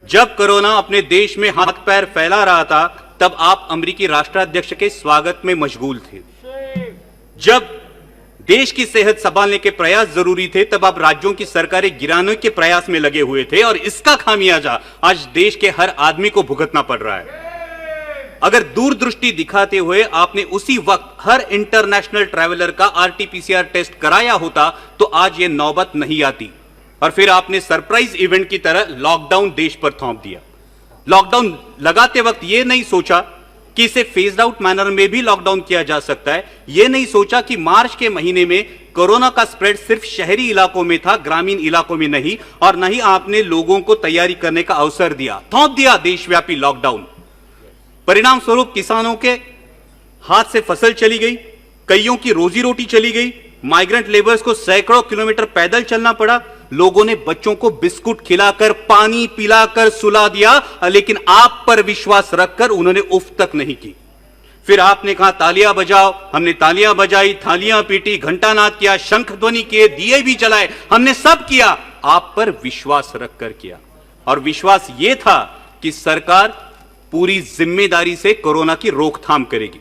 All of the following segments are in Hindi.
जब कोरोना अपने देश में हाथ पैर फैला रहा था, तब आप अमेरिकी राष्ट्राध्यक्ष के स्वागत में मशगूल थे। जब देश की सेहत संभालने के प्रयास जरूरी थे, तब आप राज्यों की सरकारें गिराने के प्रयास में लगे हुए थे और इसका खामियाजा आज देश के हर आदमी को भुगतना पड़ रहा है। अगर दूरदृष्टि दिखाते हुए आपने उसी वक्त हर इंटरनेशनल ट्रैवलर का आरटीपीसीआर टेस्ट कराया होता तो आज यह नौबत नहीं आती। और फिर आपने सरप्राइज इवेंट की तरह लॉकडाउन देश पर थोप दिया। लॉकडाउन लगाते वक्त यह नहीं सोचा कि इसे फेज्ड आउट मैनर में भी लॉकडाउन किया जा सकता है। यह नहीं सोचा कि मार्च के महीने में कोरोना का स्प्रेड सिर्फ शहरी इलाकों में था, ग्रामीण इलाकों में नहीं। और नहीं आपने लोगों को तैयारी करने का अवसर दिया, थोप दिया देशव्यापी लॉकडाउन। परिणाम स्वरूप किसानों के हाथ से फसल चली गई, कईयों की रोजी रोटी चली गई, माइग्रेंट लेबर्स को सैकड़ों किलोमीटर पैदल चलना पड़ा। लोगों ने बच्चों को बिस्कुट खिलाकर, पानी पिलाकर सुला दिया, लेकिन आप पर विश्वास रखकर उन्होंने उफ तक नहीं की। फिर आपने कहा तालियां बजाओ, हमने तालियां बजाई, थालियां पीटी, घंटानाद किया, शंख ध्वनि किए, दिए भी जलाए, हमने सब किया, आप पर विश्वास रखकर किया। और विश्वास यह था कि सरकार पूरी जिम्मेदारी से कोरोना की रोकथाम करेगी।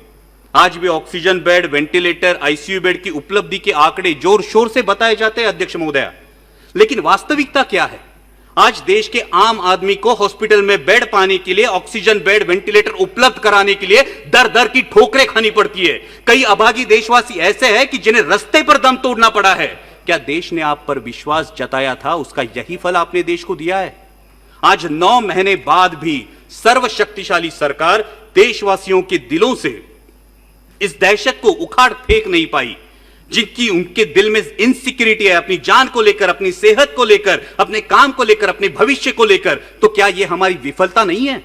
आज भी oxygen bed, ventilator, ICU bed की उपलब्धि के आंकड़े जोर शोर से बताए जाते हैं अध्यक्ष महोदया, लेकिन वास्तविकता क्या है? आज देश के आम आदमी को हॉस्पिटल में बेड पाने के लिए, ऑक्सीजन बेड, वेंटिलेटर उपलब्ध कराने के लिए दर दर की ठोकरें खानी पड़ती है। कई अभागी देशवासी ऐसे हैं कि जिन्हें रास्ते पर दम तोड़ना पड़ा है। क्या देश ने आप पर विश्वास जताया था, उसका यही फल आपने देश को दिया है? आज 9 महीने बाद भी सर्वशक्तिशाली सरकार देशवासियों के दिलों से इस दहशत को उखाड़ फेंक नहीं पाई, जिनकी उनके दिल में इनसिक्योरिटी है, अपनी जान को लेकर, अपनी सेहत को लेकर, अपने काम को लेकर, अपने भविष्य को लेकर। तो क्या यह हमारी विफलता नहीं है?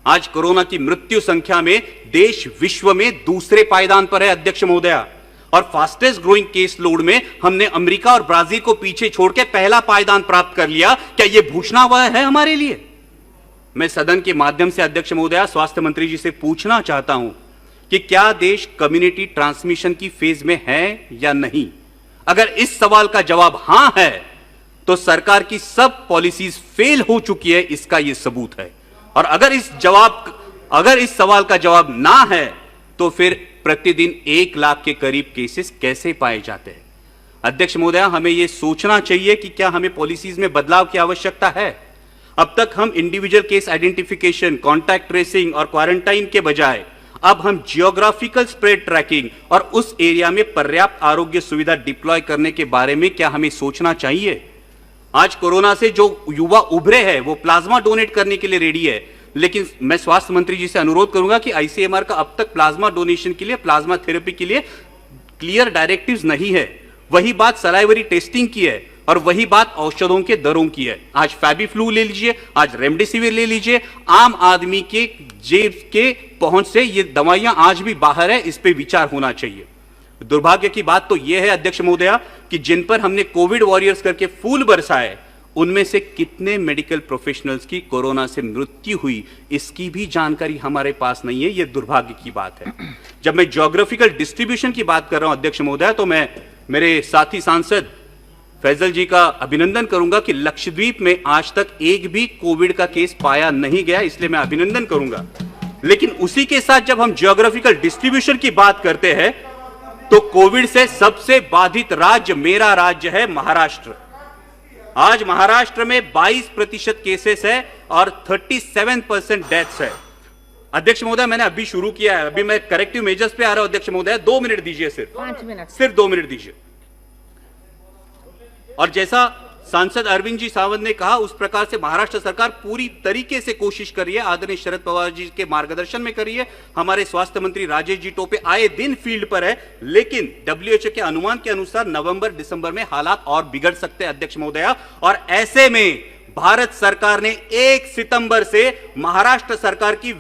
आज कोरोना की मृत्यु संख्या में देश विश्व में दूसरे पायदान पर है अध्यक्ष महोदया, और फास्टेस्ट ग्रोइंग केस लोड में हमने अमेरिका और ब्राजील को पीछे छोड़ के पहला पायदान प्राप्त कर लिया। क्या यह भूषणावह है हमारे लिए? मैं सदन के माध्यम से अध्यक्ष महोदया स्वास्थ्य मंत्री जी से पूछना चाहता हूं कि क्या देश कम्युनिटी ट्रांसमिशन की फेज में है या नहीं? अगर इस सवाल का जवाब हां है तो सरकार की सब पॉलिसीज फेल हो चुकी है, इसका यह सबूत है। और अगर इस सवाल का जवाब ना है तो फिर प्रतिदिन 1 लाख के करीब केसेस कैसे पाए जाते हैं? अध्यक्ष महोदया, हमें यह सोचना चाहिए कि क्या हमें पॉलिसीज में बदलाव की आवश्यकता है। अब तक हम individual case identification, contact tracing और क्वारंटाइन के बजाय अब हम जियोग्राफिकल स्प्रेड ट्रैकिंग और उस एरिया में पर्याप्त आरोग्य सुविधा डिप्लॉय करने के बारे में क्या हमें सोचना चाहिए? आज कोरोना से जो युवा उभरे हैं वो प्लाज्मा डोनेट करने के लिए रेडी है, लेकिन मैं स्वास्थ्य मंत्री जी से अनुरोध करूंगा कि आईसीएमआर का अब तक प्लाज्मा डोनेशन के लिए, प्लाज्मा थेरेपी के लिए क्लियर डायरेक्टिव्स नहीं है। वही बात सलाइवरी टेस्टिंग की है और वही बात औषधों के दरों की है। आज फैबीफ्लू ले लीजिए, आज रेमडेसिविर ले लीजिए, आम आदमी के जेब के पहुंच से ये दवाइयां आज भी बाहर है, इस पे विचार होना चाहिए। दुर्भाग्य की बात तो यह है अध्यक्ष महोदया कि जिन पर हमने कोविड वॉरियर्स करके फूल बरसाए, उनमें से कितने मेडिकल प्रोफेशनल्स की कोरोना से मृत्यु हुई, इसकी भी जानकारी हमारे पास नहीं है। यह दुर्भाग्य की बात है। जब मैं ज्योग्राफिकल डिस्ट्रीब्यूशन की बात कर रहा हूं अध्यक्ष महोदया, तो मैं मेरे साथी सांसद फैजल जी का अभिनंदन करूंगा कि लक्षद्वीप में आज तक एक भी कोविड का केस पाया नहीं गया, इसलिए मैं अभिनंदन करूंगा। लेकिन उसी के साथ जब हम ज्योग्राफिकल डिस्ट्रीब्यूशन की बात करते हैं तो कोविड से सबसे बाधित राज्य मेरा राज्य है महाराष्ट्र। आज महाराष्ट्र में 22% केसेस है और 37% डेथ्स है। अध्यक्ष महोदय, मैंने अभी शुरू किया है, अभी मैं करेक्टिव मेजर्स पे आ रहा हूं अध्यक्ष महोदय, 2 मिनट दीजिए, सिर्फ 5 मिनट, सिर्फ 2 मिनट दीजिए। और जैसा सांसद अरविंद जी सावंत ने कहा, उस प्रकार से महाराष्ट्र सरकार पूरी तरीके से कोशिश कर रही है, आदरणीय शरद पवार जी के मार्गदर्शन में कर रही है। हमारे स्वास्थ्य मंत्री राजेश जी टोपे आए दिन फील्ड पर है, लेकिन डब्ल्यूएचओ के अनुमान के अनुसार नवंबर दिसंबर में हालात और बिगड़ सकते हैं अध्यक्ष महोदया। और ऐसे में भारत सरकार ने 1 सितंबर से महाराष्ट्र सरकार की